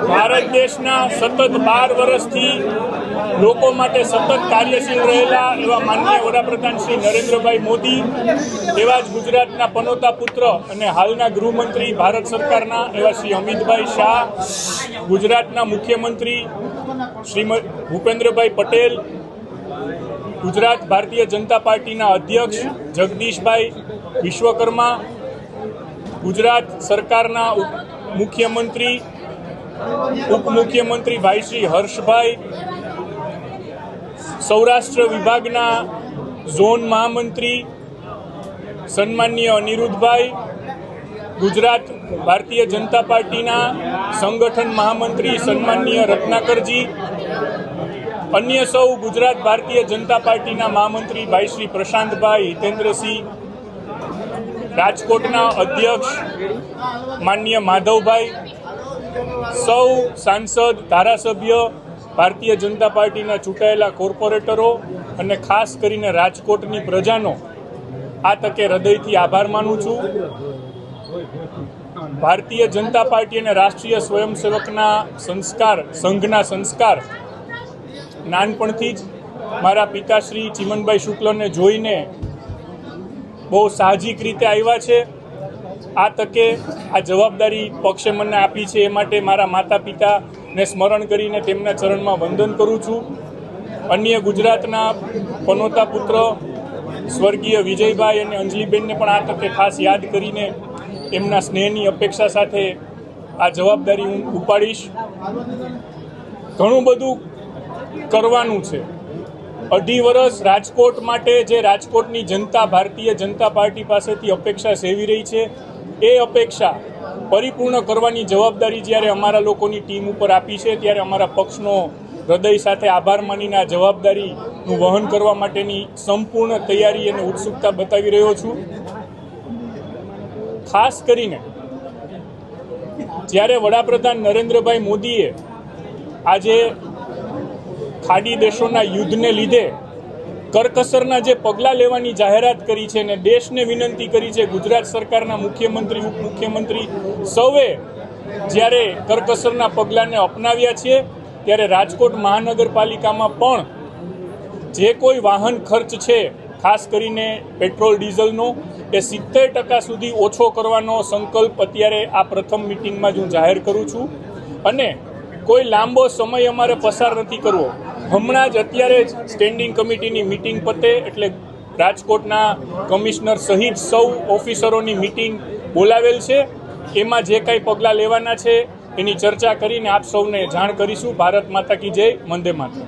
ભારત દેશના સતત 12 વર્ષથી લોકો માટે સતત કાર્યશીલ રહેલા એવા માનનીય વડાપ્રધાન શ્રી નરેન્દ્રભાઈ મોદી, એવા જ ગુજરાતના પનોતા પુત્ર અને હાલના ગૃહમંત્રી ભારત સરકારના એવા શ્રી અમિતભાઈ શાહ, ગુજરાતના મુખ્યમંત્રી શ્રી ભૂપેન્દ્રભાઈ પટેલ, ગુજરાત ભારતીય જનતા પાર્ટીના અધ્યક્ષ જગદીશભાઈ વિશ્વકર્મા, ગુજરાત સરકારના મુખ્યમંત્રી ઉપમુખ્યમંત્રી ભાઈ શ્રી હર્ષભાઈ, સૌરાષ્ટ્ર વિભાગના ઝોન મહામંત્રી સન્માનીય અનિરુદ્ધભાઈ, ગુજરાત ભારતીય જનતા પાર્ટીના સંગઠન મહામંત્રી સન્માનીય રત્નાકરજી, અન્ય સૌ ગુજરાત ભારતીય જનતા પાર્ટીના મહામંત્રી ભાઈ શ્રી પ્રશાંતભાઈ હિતેન્દ્રસિંહ, રાજકોટના અધ્યક્ષ માનનીય માધવભાઈ, સૌ સાંસદ ધારાસભ્ય ભારતીય જનતા પાર્ટીના ચૂંટાયેલા કોર્પોરેટરો અને ખાસ કરીને રાજકોટની પ્રજાનો આ તકે હૃદયથી આભાર માનું છું. ભારતીય જનતા પાર્ટી અને રાષ્ટ્રીય સ્વયંસેવકના સંઘના સંસ્કાર નાનપણથી જ મારા પિતાશ્રી ચિમનભાઈ શુક્લને જોઈને બહુ સાહજિક રીતે આવ્યા છે. આ તકે આ જવાબદારી પક્ષે મને આપી છે એ માટે મારા માતા પિતાને સ્મરણ કરીને તેમના ચરણમાં વંદન કરું છું. અન્ય ગુજરાતના પનોતા પુત્ર સ્વર્ગીય વિજયભાઈ અને અંજલિબેનને પણ આ તકે ખાસ યાદ કરીને એમના સ્નેહની અપેક્ષા સાથે આ જવાબદારી હું ઉપાડીશ. ઘણું બધું કરવાનું છે. 2.5 વર્ષ રાજકોટ માટે જે રાજકોટની જનતા ભારતીય જનતા પાર્ટી પાસેથી અપેક્ષા સેવી રહી છે, એ અપેક્ષા પરિપૂર્ણ કરવાની જવાબદારી જ્યારે અમારા લોકોની ટીમ ઉપર આપી છે, ત્યારે અમારા પક્ષનો હૃદય સાથે આભાર માનીને આ જવાબદારીનું વહન કરવા માટેની સંપૂર્ણ તૈયારી અને ઉત્સુકતા બતાવી રહ્યો છું. ખાસ કરીને જ્યારે વડાપ્રધાન નરેન્દ્રભાઈ મોદીએ આજે ખાડી દેશોના યુદ્ધને લીધે કરકસરના જે પગલાં લેવાની જાહેરાત કરી છે અને દેશને વિનંતી કરી છે, ગુજરાત સરકારના મુખ્યમંત્રી ઉપમુખ્યમંત્રી સૌએ જ્યારે કરકસરના પગલાંને અપનાવ્યા છે, ત્યારે રાજકોટ મહાનગરપાલિકામાં પણ જે કોઈ વાહન ખર્ચ છે, ખાસ કરીને પેટ્રોલ ડીઝલનો, એ 70% સુધી ઓછો કરવાનો સંકલ્પ અત્યારે આ પ્રથમ મિટિંગમાં જ હું જાહેર કરું છું. અને કોઈ લાંબો સમય અમારે પસાર નથી કરવો. હમણાં જ અત્યારે જ સ્ટેન્ડિંગ કમિટીની મિટિંગ પતે એટલે રાજકોટના કમિશનર સહિત સૌ ઓફિસરોની મિટિંગ બોલાવેલ છે. એમાં જે કાંઈ પગલાં લેવાના છે એની ચર્ચા કરીને આપ સૌને જાણ કરીશું. ભારત માતા કી જય, વંદે માતરમ.